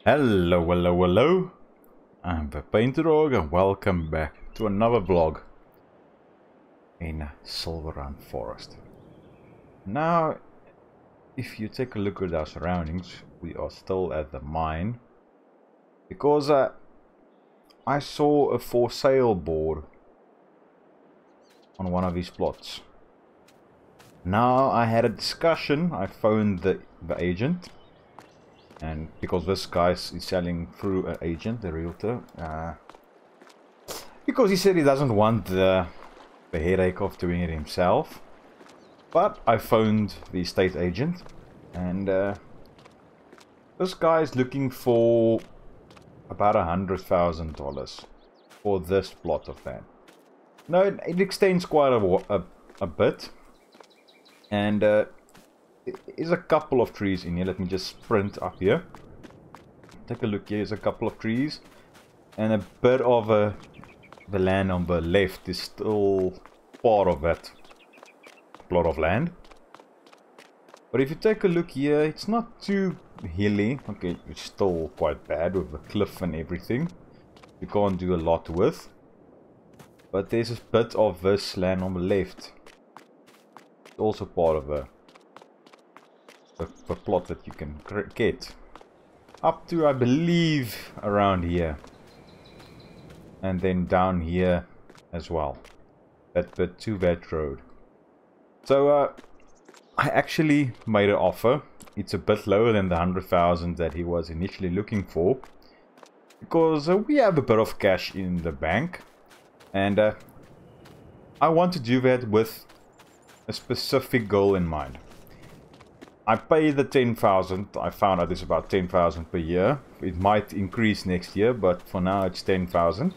Hello, hello, hello. I'm the PaintedDog and welcome back to another vlog in Silverrun forest. Now, if you take a look at our surroundings, we are still at the mine because I saw a for sale board on one of these plots. Now, I had a discussion. I phoned the agent. And because this guy is selling through an agent, the realtor, because he said he doesn't want the headache of doing it himself. But I phoned the estate agent, and this guy is looking for about $100,000 for this plot of land. No, it extends quite a bit, and there's a couple of trees in here. Let me just sprint up here. Take a look here. There's a couple of trees. And a bit of the land on the left is still part of that plot of land. But if you take a look here, it's not too hilly. Okay, it's still quite bad with the cliff and everything. You can't do a lot with. But there's a bit of this land on the left. It's also part of the plot that you can get up to, I believe, around here, and then down here as well, that bit to that road. So I actually made an offer. It's a bit lower than the 100,000 that he was initially looking for, because we have a bit of cash in the bank, and I want to do that with a specific goal in mind. I pay the 10,000. I found out it's about 10,000 per year. It might increase next year, but for now it's 10,000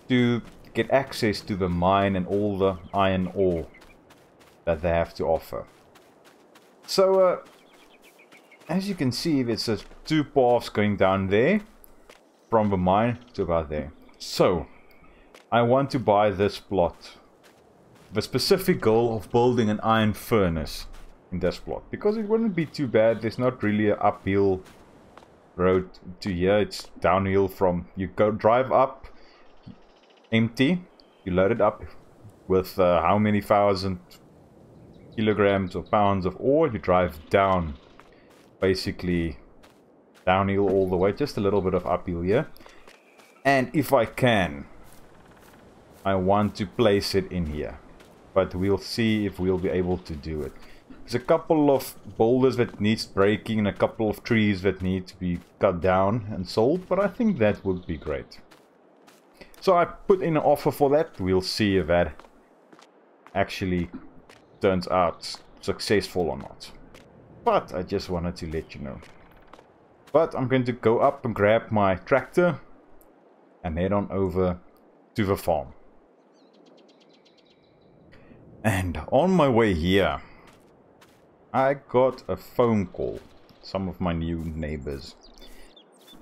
to get access to the mine and all the iron ore that they have to offer. So as you can see, there's two paths going down there from the mine to about there. So I want to buy this plot. The specific goal of building an iron furnace in this plot, because it wouldn't be too bad. There's not really an uphill road to here. It's downhill from, you go drive up empty, you load it up with how many thousand kilograms or pounds of ore, you drive down, basically downhill all the way, just a little bit of uphill here. And if I can, I want to place it in here, but we'll see if we'll be able to do it. There's a couple of boulders that needs breaking and a couple of trees that need to be cut down and sold, but I think that would be great. So I put in an offer for that. We'll see if that actually turns out successful or not. But I just wanted to let you know. But I'm going to go up and grab my tractor and head on over to the farm. And on my way here, I got a phone call, some of my new neighbors,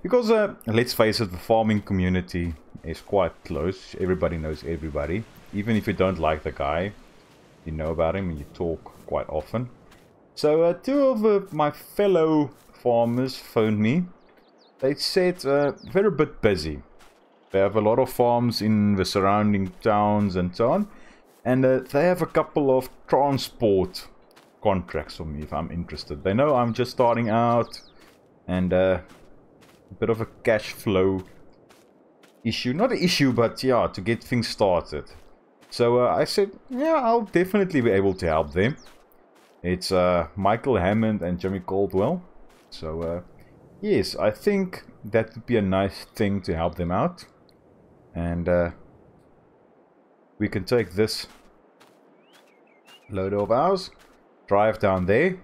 because let's face it, the farming community is quite close. Everybody knows everybody. Even if you don't like the guy, you know about him and you talk quite often. So two of my fellow farmers phoned me. They said they're a bit busy. They have a lot of farms in the surrounding towns and so on, and they have a couple of transport contracts for me if I'm interested. They know I'm just starting out, and a bit of a cash flow issue, not an issue, but yeah, to get things started. So I said, yeah, I'll definitely be able to help them. It's Michael Hammond and Jimmy Caldwell. So yes, I think that would be a nice thing to help them out, and we can take this load of ours, drive down there,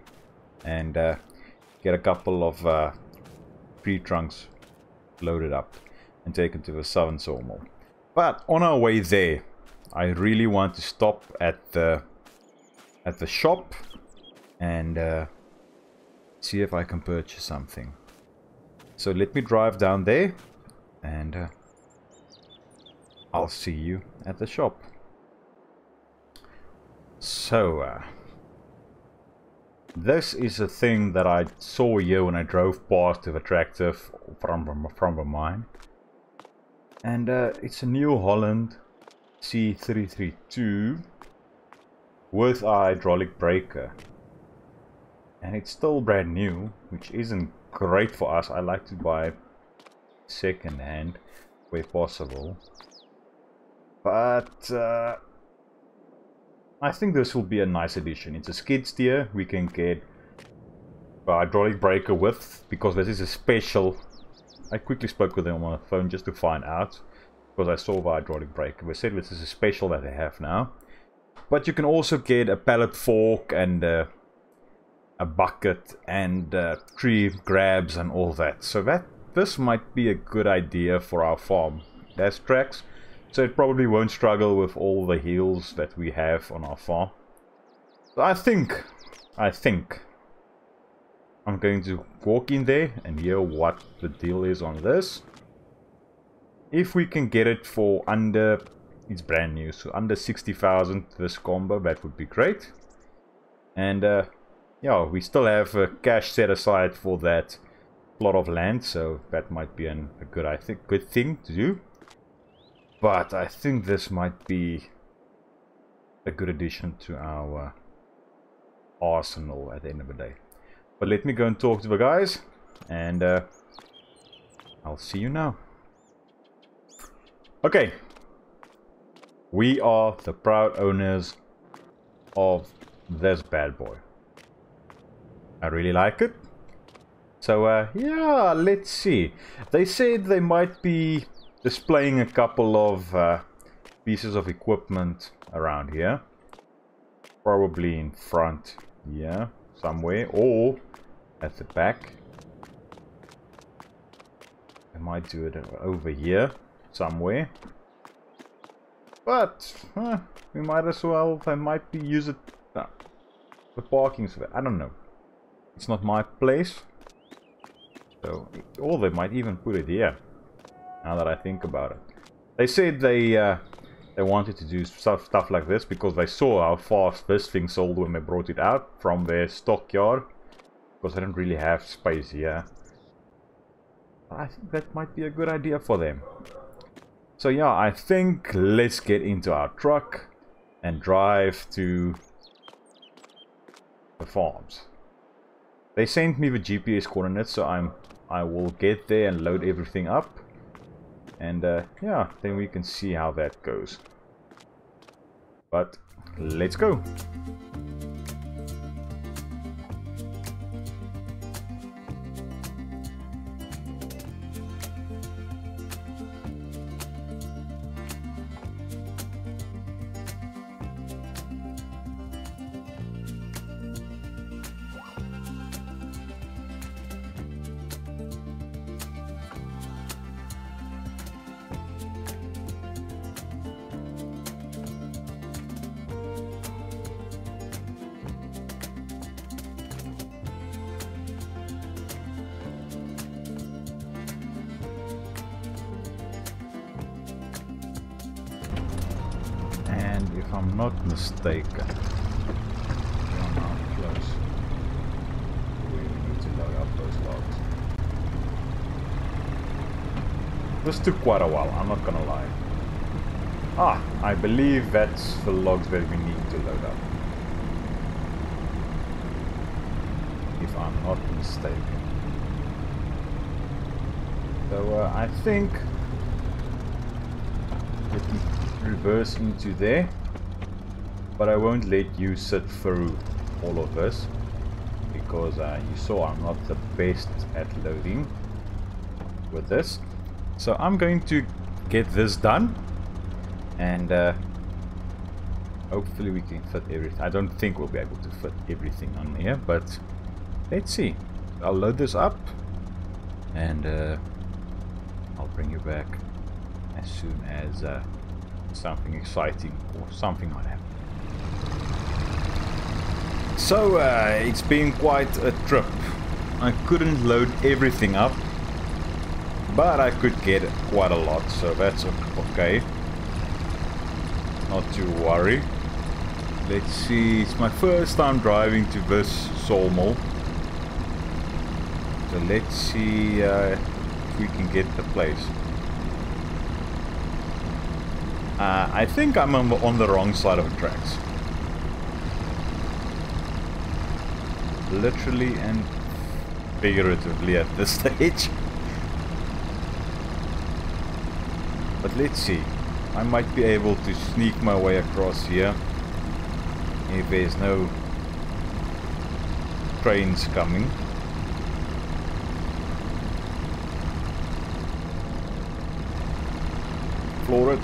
and get a couple of tree trunks loaded up and taken to the southern sawmill. But on our way there, I really want to stop at the shop and see if I can purchase something. So let me drive down there, and I'll see you at the shop. So This is a thing that I saw here when I drove past with a tractor from a mine. And it's a New Holland C332 with a hydraulic breaker. And it's still brand new, which isn't great for us. I like to buy second hand where possible. But I think this will be a nice addition. It's a skid steer. We can get a hydraulic breaker with, because this is a special. I quickly spoke with them on the phone just to find out, because I saw the hydraulic breaker. They said this is a special that they have now. But you can also get a pallet fork and a bucket and tree grabs and all that. So this might be a good idea for our farm. It has tracks, so it probably won't struggle with all the hills that we have on our farm. So I think I'm going to walk in there and hear what the deal is on this. If we can get it for under, it's brand new, so under 60,000 this combo, that would be great. And yeah, we still have cash set aside for that plot of land, so that might be a good thing to do. But I think this might be a good addition to our arsenal at the end of the day. But let me go and talk to the guys, and I'll see you now. Okay. We are the proud owners of this bad boy. I really like it. So yeah, let's see. They said they might be displaying a couple of pieces of equipment around here. Probably in front here somewhere, or at the back. I might do it over here somewhere. But we might as well, they might be use it for parking, so I don't know. It's not my place. So, or they might even put it here. Now that I think about it, they said they wanted to do stuff like this because they saw how fast this thing sold when they brought it out from their stockyard. Because they don't really have space here. I think that might be a good idea for them. So yeah, I think let's get into our truck and drive to the farms. They sent me the GPS coordinates, so I will get there and load everything up. And yeah, then we can see how that goes. But let's go. If I'm not mistaken, we are now close. We need to load up those logs. This took quite a while, I'm not gonna lie. Ah, I believe that's the logs that we need to load up. If I'm not mistaken. So I think let me reverse into there. But I won't let you sit through all of this because you saw I'm not the best at loading with this. So I'm going to get this done and hopefully we can fit everything. I don't think we'll be able to fit everything on here, but let's see. I'll load this up and I'll bring you back as soon as something exciting or something might happen. So it's been quite a trip. I couldn't load everything up, but I could get quite a lot, so that's okay. Not to worry. Let's see, it's my first time driving to this sawmill. So let's see if we can get the place. I think I'm on the wrong side of the tracks. Literally and figuratively at this stage. But let's see. I might be able to sneak my way across here if there's no trains coming. Floor it.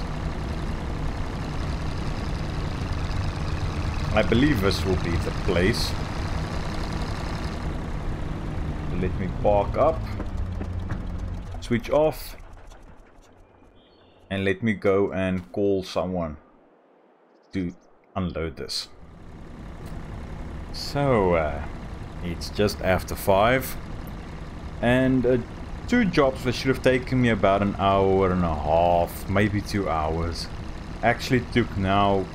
I believe this will be the place. Let me park up, switch off, and let me go and call someone to unload this. So it's just after 5, and 2 jobs that should have taken me about an hour and a half, maybe 2 hours, actually took now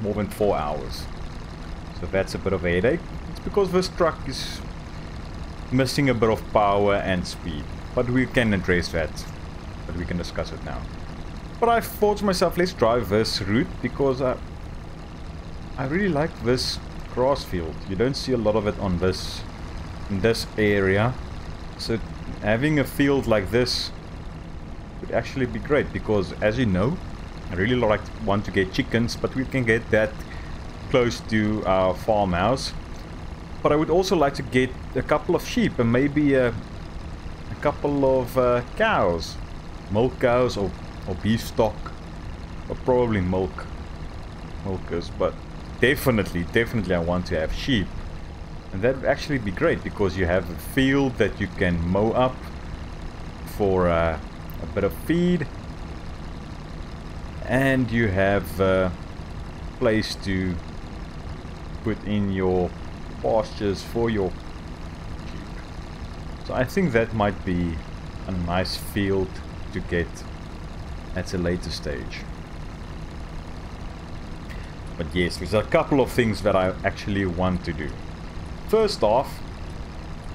more than 4 hours. So that's a bit of a headache. It's because this truck is missing a bit of power and speed, but we can address that, but we can discuss it now. But I thought to myself, let's drive this route because I really like this grass field. You don't see a lot of it on this in this area, so having a field like this would actually be great, because as you know, I really want to get chickens, but we can get that close to our farmhouse. But I would also like to get a couple of sheep and maybe a couple of cows, milk cows or beef stock, or probably milkers. But definitely I want to have sheep, and that would actually be great because you have a field that you can mow up for a bit of feed, and you have a place to put in your pastures for your sheep. So I think that might be a nice field to get at a later stage. But yes, there's a couple of things that I actually want to do. First off,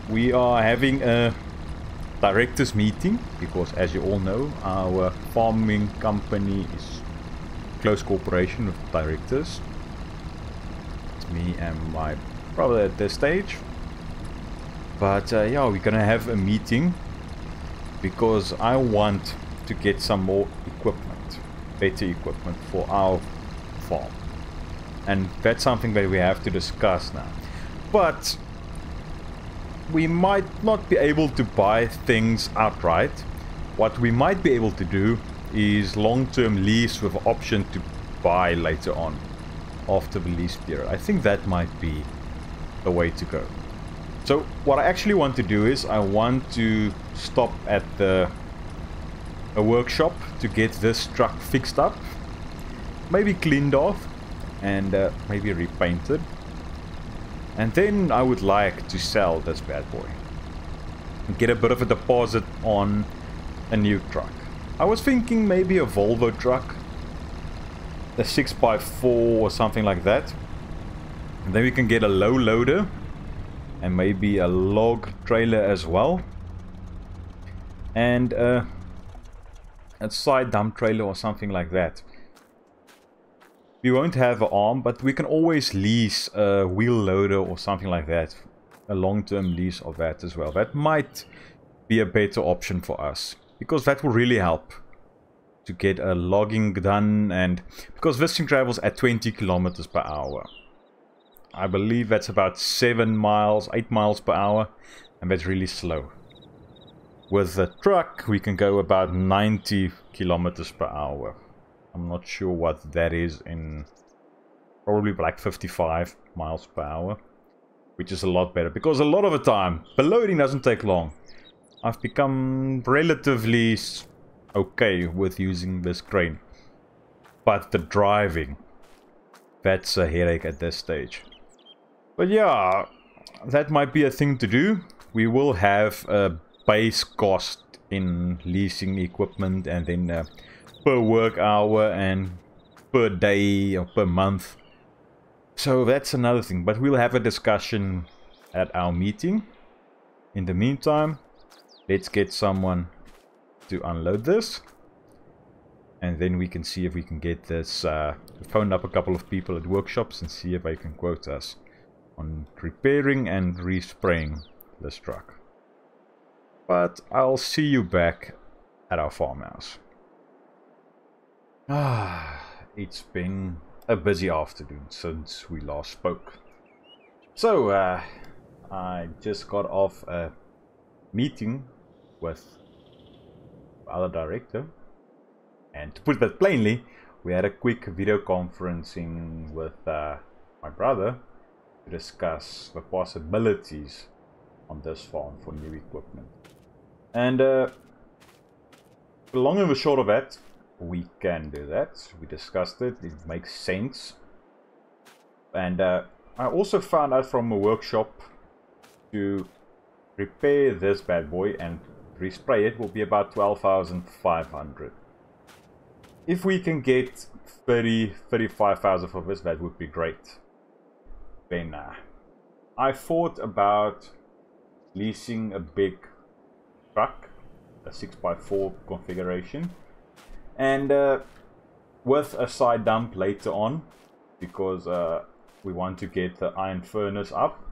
we are having a directors meeting because, as you all know, our farming company is close cooperation with directors. It's me and my brother at this stage. But yeah, we're gonna have a meeting because I want to get some more equipment, better equipment for our farm, and that's something that we have to discuss now. But we might not be able to buy things outright. What we might be able to do is long-term lease with option to buy later on after the lease period. I think that might be the way to go. So what I actually want to do is I want to stop at a workshop to get this truck fixed up, maybe cleaned off, and maybe repainted. And then I would like to sell this bad boy and get a bit of a deposit on a new truck. I was thinking maybe a Volvo truck, a 6x4 or something like that. And then we can get a low loader and maybe a log trailer as well, and a side dump trailer or something like that. We won't have an arm, but we can always lease a wheel loader or something like that, a long-term lease of that as well. That might be a better option for us, because that will really help to get a logging done, and because this thing travels at 20 kilometers per hour. I believe that's about 7 miles, 8 miles per hour, and that's really slow. With the truck, we can go about 90 kilometers per hour. I'm not sure what that is in, probably like 55 miles per hour, which is a lot better, because a lot of the time, the loading doesn't take long. I've become relatively okay with using this crane, but the driving, that's a headache at this stage. But yeah, that might be a thing to do. We will have a base cost in leasing equipment, and then per work hour and per day or per month So that's another thing, but we'll have a discussion at our meeting. In the meantime, let's get someone to unload this. And then we can see if we can get this, phone up a couple of people at workshops and see if they can quote us on repairing and respraying this truck. But I'll see you back at our farmhouse. It's been a busy afternoon since we last spoke. So, I just got off a meeting with the other director. And to put that plainly, we had a quick video conferencing with my brother to discuss the possibilities on this farm for new equipment. And the long and the short of that, we can do that. We discussed it. It makes sense. And I also found out from a workshop to repair this bad boy and respray it will be about 12,500. If we can get 35,000 for this, that would be great. Then I thought about leasing a big truck, a 6x4 configuration, and with a side dump later on, because we want to get the iron furnace up,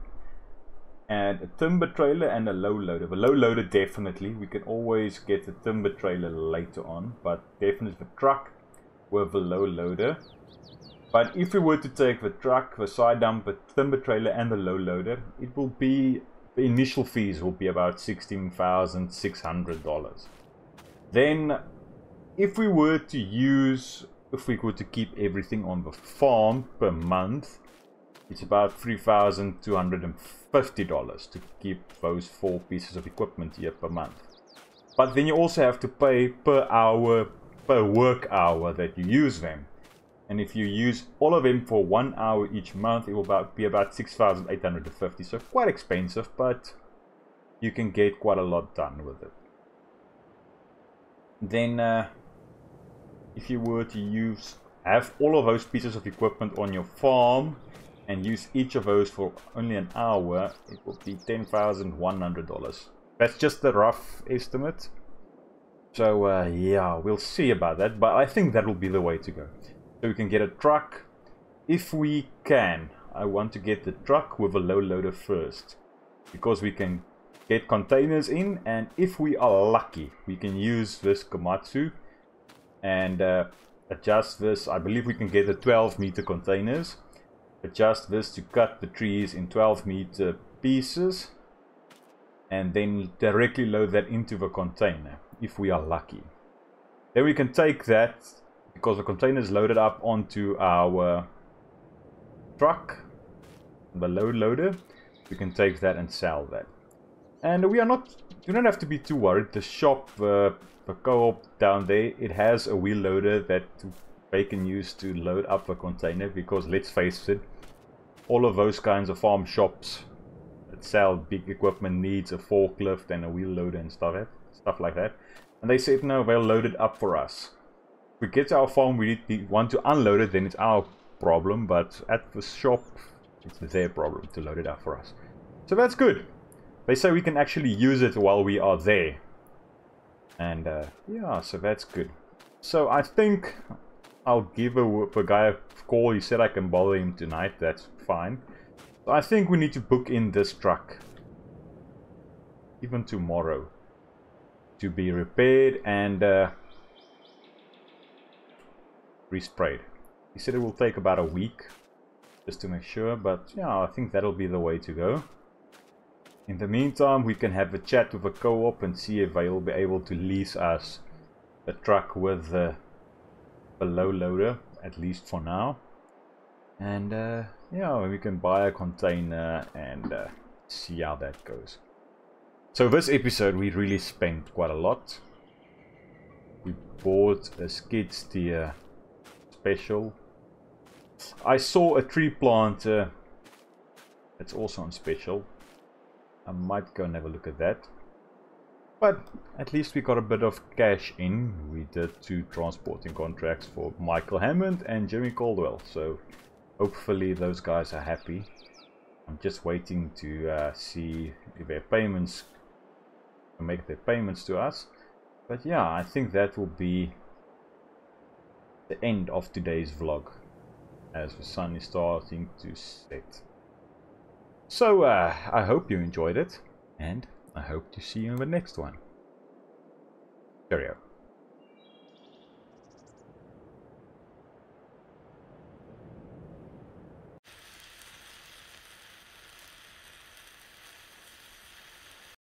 and a timber trailer and a low loader. The low loader definitely, we can always get the timber trailer later on, but definitely the truck with the low loader. But if we were to take the truck, the side dump, the timber trailer and the low loader, it will be, the initial fees will be about $16,600. Then if we were to use, if we were to keep everything on the farm per month, it's about $3,250 to keep those 4 pieces of equipment here per month. But then you also have to pay per hour, per work hour that you use them. And if you use all of them for 1 hour each month, it will be about $6,850. So quite expensive, but you can get quite a lot done with it. Then if you were to have all of those pieces of equipment on your farm and use each of those for only an hour, it will be $10,100. That's just a rough estimate. So yeah, we'll see about that, but I think that will be the way to go. So we can get a truck. If we can, I want to get the truck with a low loader first, because we can get containers in, and if we are lucky, we can use this Komatsu and adjust this. I believe we can get the 12-meter containers. Adjust this to cut the trees in 12-meter pieces and then directly load that into the container if we are lucky. Then we can take that, because the container is loaded up onto our truck, the load loader, we can take that and sell that. And you don't have to be too worried. The shop, the co-op down there, it has a wheel loader that they can use to load up the container, because let's face it, all of those kinds of farm shops that sell big equipment needs a forklift and a wheel loader and stuff like that. And they said no, they'll load it up for us. If we get to our farm, we want to unload it, then it's our problem, but at the shop it's their problem to load it up for us. So that's good. They say we can actually use it while we are there. And yeah, so that's good. So I think I'll give the guy a call. He said I can bother him tonight. That's fine. So I think we need to book in this truck even tomorrow to be repaired and resprayed. He said it will take about a week just to make sure, but yeah, I think that'll be the way to go. In the meantime, we can have a chat with a co-op and see if they'll be able to lease us a truck with the low loader, at least for now. And yeah, we can buy a container and see how that goes. So this episode we really spent quite a lot. We bought a skid steer special. I saw a tree planter that's also on special. I might go and have a look at that. But at least we got a bit of cash in. We did 2 transporting contracts for Michael Hammond and Jimmy Caldwell. So Hopefully those guys are happy. I'm just waiting to see if their payments make their payments to us. But yeah, I think that will be the end of today's vlog, as the sun is starting to set. So I hope you enjoyed it, and I hope to see you in the next one. Cheerio.